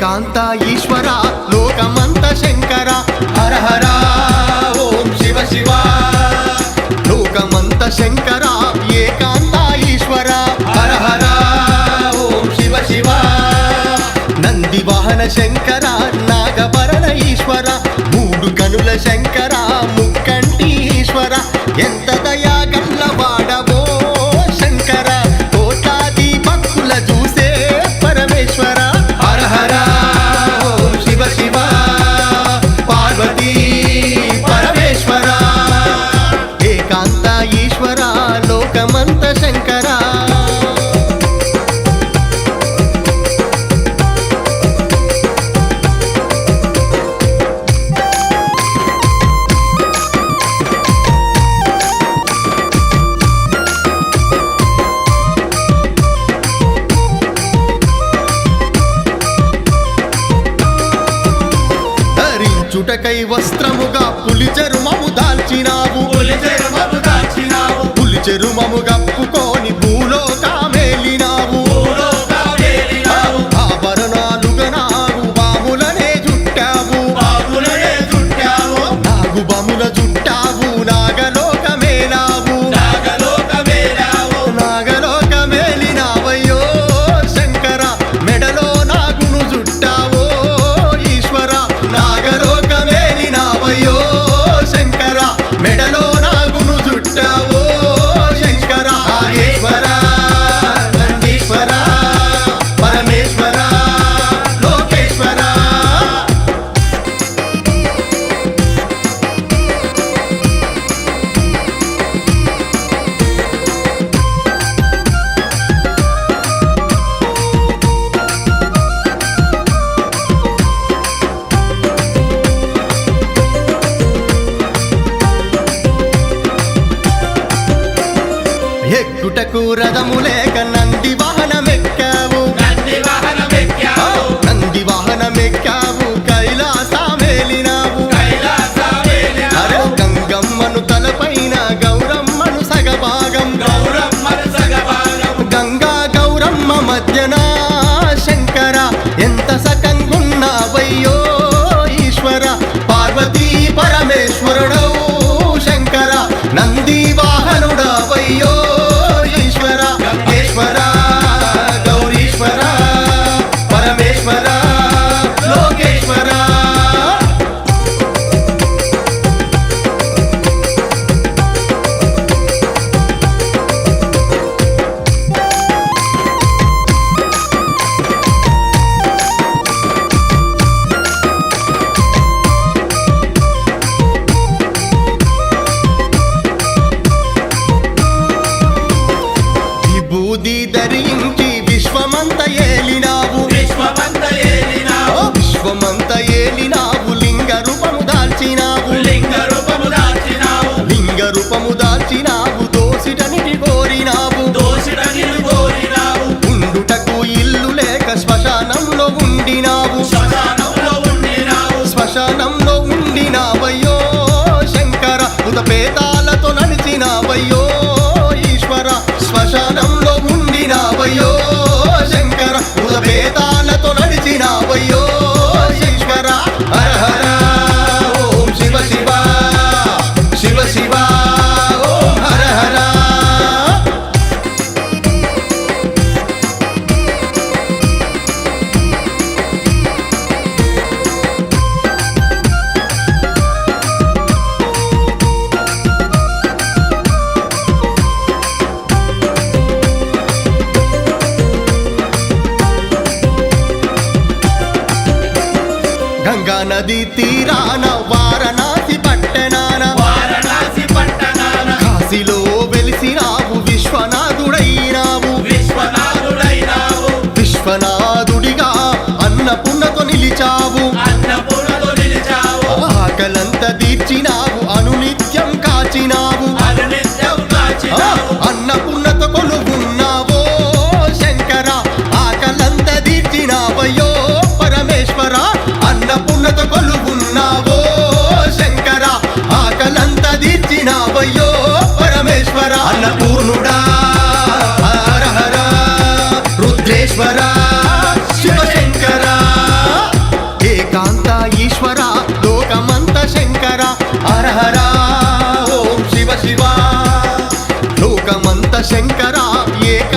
ఏకాంత ఈశ్వర లోకమంత శంకర హర హర ఓం శివ శివ లోకమంత శంకర ఏకాంత ఈశ్వర హర హర ఓం శివ శివ నంది వాహన శంకర నాగభరణ ఈశ్వర మూడు కనుల శంకర ముక్కంటి ఈశ్వర ఎంత దయా గల్లవాడవో శంకర కోట్లాది భక్తుల చూసే పరమేశ్వర హర హర ఓం శివ శివ పార్వతీ పరమేశ్వర ఏకాంత ఈశ్వర లోకమంత శంకర చుటకై వస్త్రముగా పులి చర్మము దాల్చినావు పులి చర్మము గప్పుకొని భూలోకమేలినావు ఆభరణాలుగా నాగు బాములనే జుట్టావు నాగు బాముల జుట్టావు నాగలోకమేలావు నాగలోకమేలినావయ్యో శంకర మెడలో నాగును జుట్టావో ఈశ్వర నాగలోకమేలినావయ్యో శంకర మెడలో నాగును జుట్టావో శంకర ఈశ్వర నందీశ్వర పరమేశ్వర లోకేశ్వర ఎక్కుటకు రథము లేక నంది వాహనమెక్కావు నంది వాహనమెక్కావు కైలాసమేలినావు అరే గంగమ్మను తలపైన గౌరమ్మను సగభాగం గంగా గౌరమ్మ మధ్యన శంకర ఎంత సకంగున్నావయ్యో ఈశ్వర పార్వతీ పరమేశ్వరుడవు శంకర నంది వాహనుడవయ్యో ఈశ్వర గంగేశ్వర గౌరీశ్వర పరమేశ్వర లోకేశ్వర విభూది ధరించి విశ్వమంత ఏలినావు విశ్వమంత ఏలినావు లింగ రూపము దాల్చినావు లింగ రూపము దాల్చినావు దోసిటనికి కోరినావు ఉండుటకు ఇల్లు లేక శ్మశానంలో ఉండినావు శ్మశానంలో ఉండినావయ్యో శంకర ఉదపేతాలతో నడిచినావయ్యో ఈశ్వర శ్మశానంలో ఉండినావయ్యో శంకర ఉదపేతాలతో నడిచినావయ్యో ఈశ్వర హర హర ఓం శివ శివ శివ శివ ఓం హర హర గంగా నది తీరాన వారణాసి పట్టణాన కాశీలో వెలిసినావు విశ్వనాథుడైనావు విశ్వనాథుడిగా అన్నపూర్ణతో నిలిచావు ఆకలంత తీర్చినావు అనునిత్యం కాచినావు అన్నపూర్ణతో కొలువున్నావో శంకర ఆకలంత తీర్చినావయ్యో పరమేశ్వర అన్నపూర్ణత కొలువున్నావో శంకర ఆకలంత తీర్చినావయ్యో పరమేశ్వర అన్నపూర్ణుడా హర హర రుద్రేశ్వర శివశంకర లోకమంత శంకర ఏక